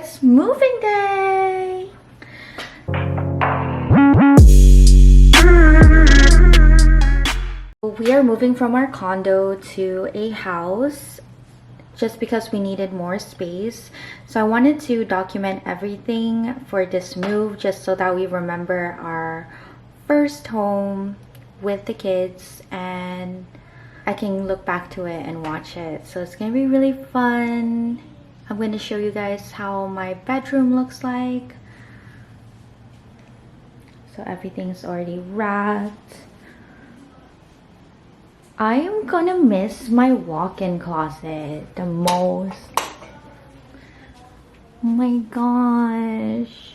it's moving day! We are moving from our condo to a house just because we needed more space. So I wanted to document everything for this move just so that we remember our first home with the kids and I can look back to it and watch it. So it's gonna be really fun. I'm going to show you guys how my bedroom looks like. So everything's already wrapped. I am gonna miss my walk-in closet the most. Oh my gosh.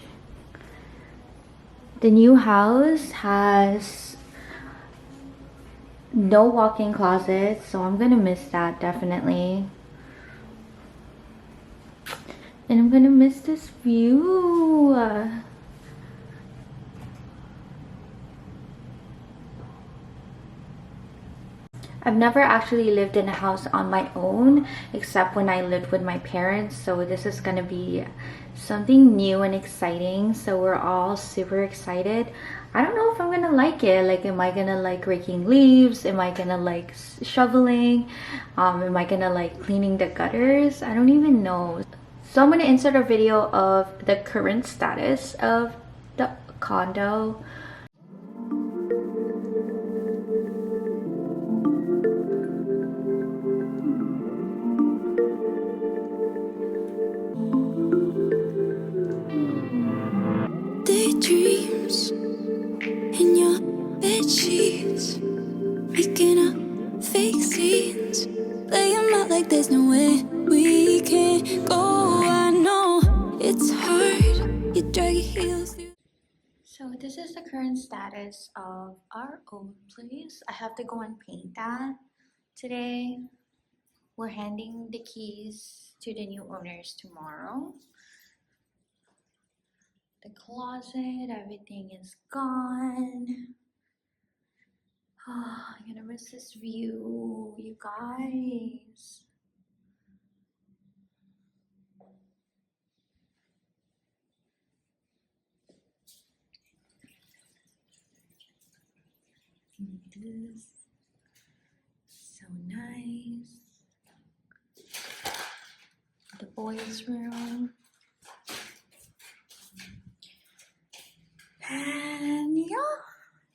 The new house has no walk-in closet, so I'm gonna miss that definitely. And I'm gonna miss this view. I've never actually lived in a house on my own except when I lived with my parents, so this is gonna be something new and exciting, so we're all super excited. I don't know if I'm gonna like it. Like, am I gonna like raking leaves? Am I gonna like shoveling? Am I gonna like cleaning the gutters? I don't even know. So I'm gonna insert a video of the current status of the condo. Daydreams in your bed sheets, making up fake scenes, play 'em out like there's no way we can go. I know it's hard, you drag your heels through. So this is the current status of our old place. I have to go and paint that today. We're handing the keys to the new owners tomorrow. The closet, everything is gone. Oh, I'm gonna miss this view, you guys. This so nice. The boys' room. And yeah,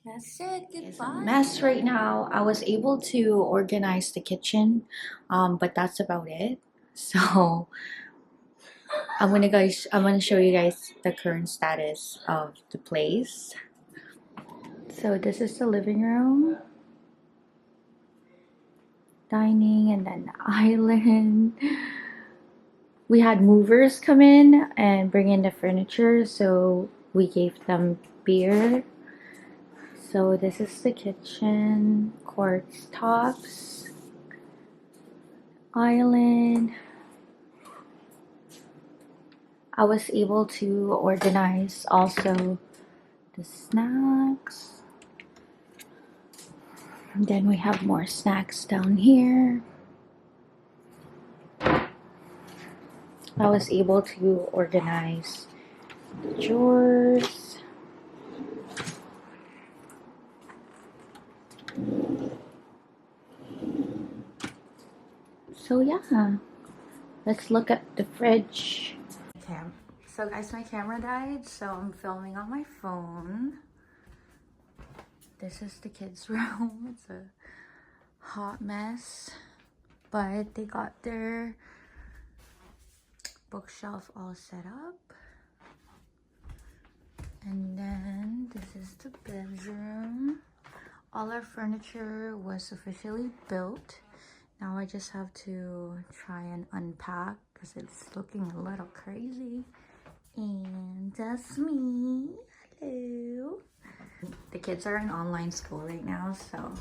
that's it. Goodbye. It's a mess right now. I was able to organize the kitchen, but that's about it. So I'm gonna show you guys the current status of the place. So this is the living room, dining, and then the island. We had movers come in and bring in the furniture, so we gave them beer. So this is the kitchen, quartz tops, island. I was able to organize also the snacks. And then we have more snacks down here. I was able to organize the drawers. So yeah, let's look at the fridge. So guys, my camera died, so I'm filming on my phone. This is the kids' room. It's a hot mess, but they got their bookshelf all set up. And then this is the bedroom. All our furniture was officially built. Now I just have to try and unpack because it's looking a little crazy. And that's me. Hello. The kids are in online school right now, so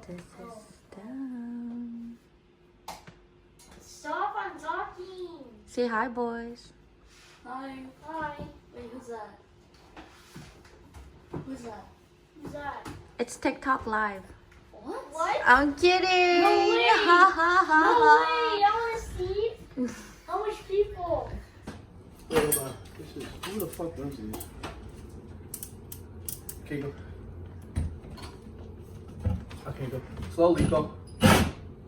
this is them. Stop, I'm talking. Say hi, boys. Hi. Hi. Wait, who's that? Who's that? Who's that? It's TikTok live. What? What? I'm kidding. No way. Ha ha ha No ha. way. I want to see. How much people? Wait, hold on. This is, who the fuck does these? Okay, go. Okay, go. Slowly, go.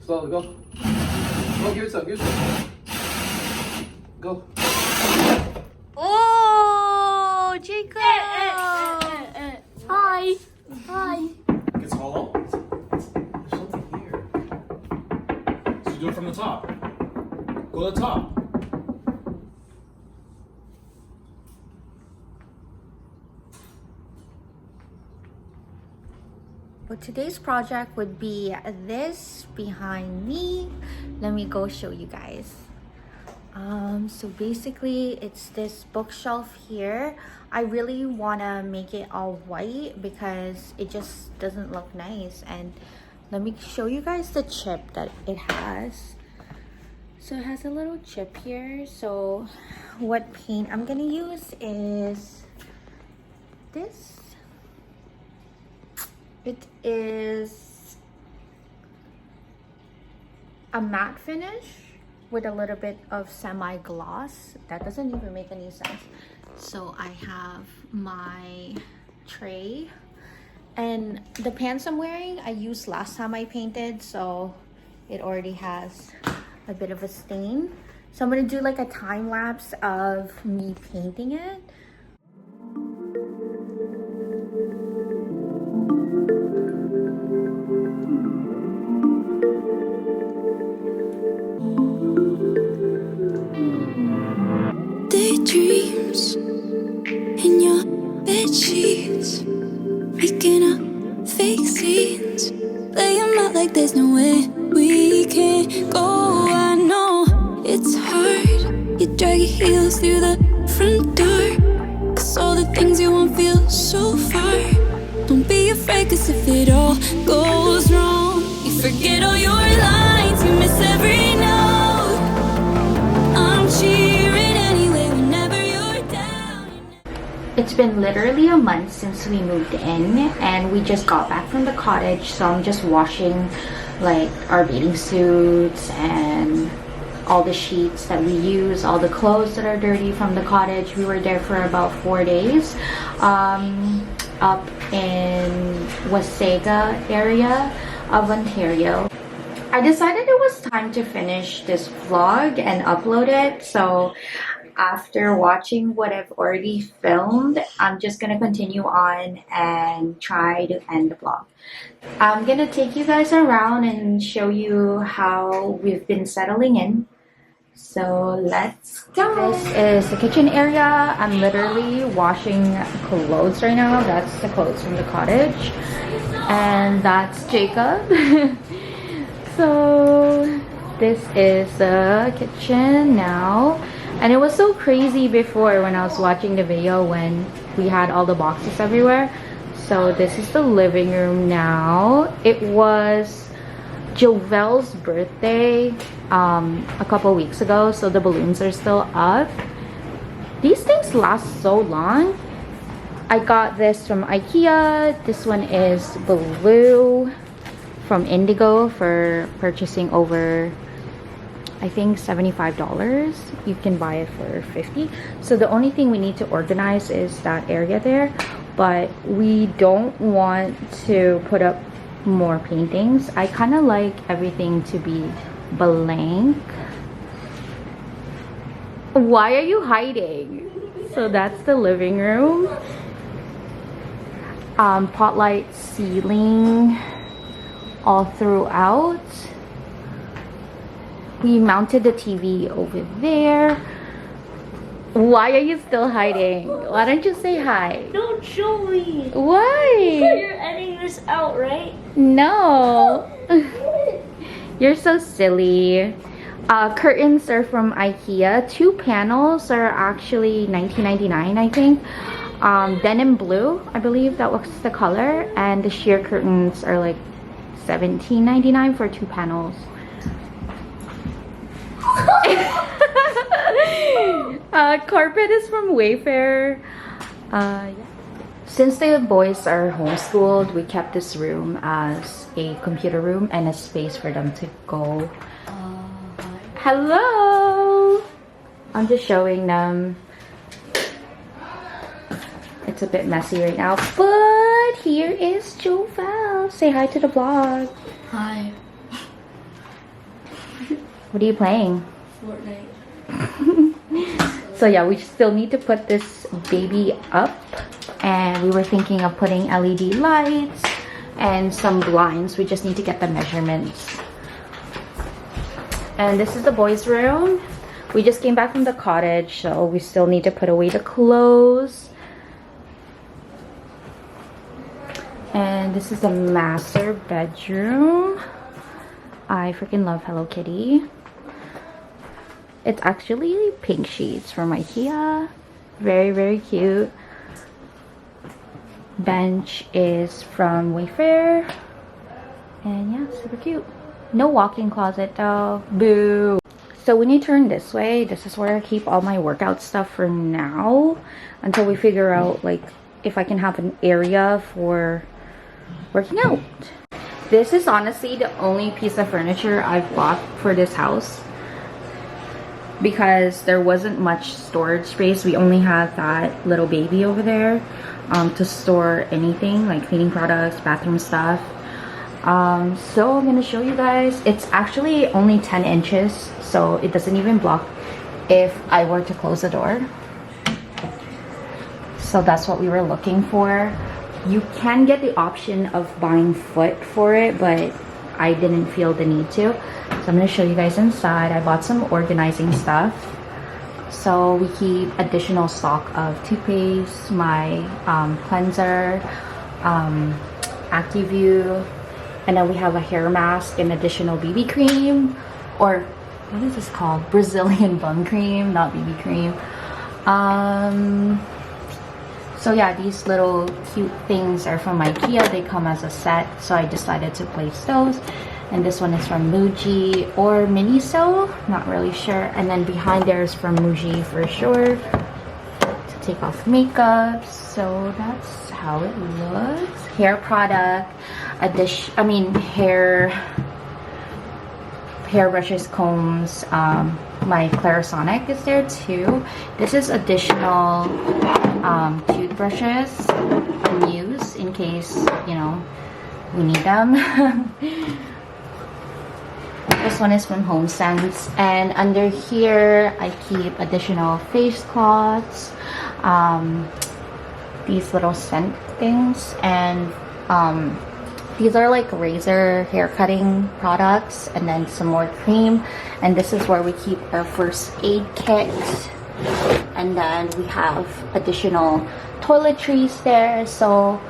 Slowly, go. Go, give it some, give it some. Go. Oh, Jacob! Hi. Hi. It's hollow. There's something here. So do it from the top. Go to the top. Well, today's project would be this behind me. Let me go show you guys. So basically it's this bookshelf here. I really want to make it all white because it just doesn't look nice. And let me show you guys the chip that it has. So it has a little chip here. So what paint I'm gonna use is this. It is a matte finish with a little bit of semi-gloss. That doesn't even make any sense. So I have my tray, and the pants I'm wearing I used last time I painted, so it already has a bit of a stain. So I'm gonna do like a time lapse of me painting it. Daydreams in your bed sheets, making up fake scenes, play 'em out like there's no way we can go. I know it's hard, you drag your heels through the front door, 'cause all the things you want feel so far. Don't be afraid, 'cause if it all goes wrong, you forget all your lines, you miss every note. I'm cheering anyway whenever you're down. It's been literally a month since we moved in, and we just got back from the cottage, so I'm just washing like our bathing suits and all the sheets that we use, all the clothes that are dirty from the cottage. We were there for about 4 days up in Wasaga area of Ontario. I decided it was time to finish this vlog and upload it. So after watching what I've already filmed, I'm just gonna continue on and try to end the vlog. I'm gonna take you guys around and show you how we've been settling in. So let's go. This is the kitchen area. I'm literally washing clothes right now. That's the clothes from the cottage. And that's Jacob. So this is the kitchen now. And it was so crazy before when I was watching the video when we had all the boxes everywhere. So this is the living room now. It was Jovel's birthday a couple weeks ago, so the balloons are still up. These things last so long. I got this from IKEA. This one is blue from Indigo for purchasing over, I think, $75. You can buy it for $50. So the only thing we need to organize is that area there, but we don't want to put up more paintings. I kind of like everything to be blank. Why are you hiding? So that's the living room. Potlight ceiling all throughout. We mounted the TV over there. Why are you still hiding? Why don't you say hi? Don't show me. Why? You're editing this out, right? No. You're so silly. Curtains are from IKEA. 2 panels are actually $19.99, I think. Denim blue, I believe that was the color. And the sheer curtains are like $17.99 for 2 panels. Carpet is from Wayfair. Yeah. Since the boys are homeschooled, we kept this room as a computer room and a space for them to go. Hello! I'm just showing them it's a bit messy right now. But here is Jovel. Say hi to the vlog. Hi. What are you playing? Fortnite. So yeah, we still need to put this baby up, and we were thinking of putting LED lights and some blinds. We just need to get the measurements. And this is the boys' room. We just came back from the cottage, so we still need to put away the clothes. And this is the master bedroom. I freaking love Hello Kitty. It's actually pink sheets from IKEA. Very, very cute. Bench is from Wayfair. And yeah, super cute. No walk-in closet though. Boo! So when you turn this way, this is where I keep all my workout stuff for now. Until we figure out like if I can have an area for working out. This is honestly the only piece of furniture I've bought for this house, because there wasn't much storage space. We only had that little baby over there to store anything like cleaning products, bathroom stuff. So I'm gonna show you guys. It's actually only 10 inches, so it doesn't even block if I were to close the door. So that's what we were looking for. You can get the option of buying foot for it, but I didn't feel the need to. So I'm going to show you guys inside. I bought some organizing stuff. So we keep additional stock of toothpaste, my cleanser, ActiView, and then we have a hair mask and additional BB cream, or what is this called? Brazilian bum cream, not BB cream. So yeah, these little cute things are from IKEA. They come as a set, so I decided to place those. And this one is from Muji or Miniso, not really sure. And then behind there is from Muji for sure, to take off makeup. So that's how it looks. Hair product, hair brushes, combs. My Clarisonic is there too. This is additional toothbrushes and use in case, you know, we need them. This one is from HomeSense, and under here I keep additional face cloths, these little scent things, and these are like razor hair cutting products, and then some more cream. And this is where we keep our first aid kit. And then we have additional toiletries there. So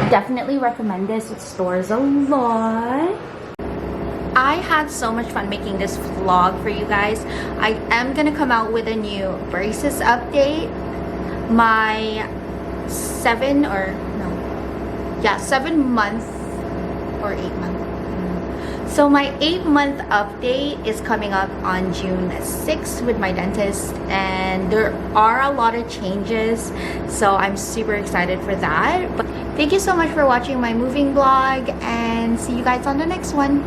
definitely recommend this. It stores a lot. I had so much fun making this vlog for you guys. I am gonna come out with a new braces update. My 7 month or 8 month. So my 8-month update is coming up on June 6th with my dentist, and there are a lot of changes, so I'm super excited for that. But thank you so much for watching my moving vlog, and see you guys on the next one.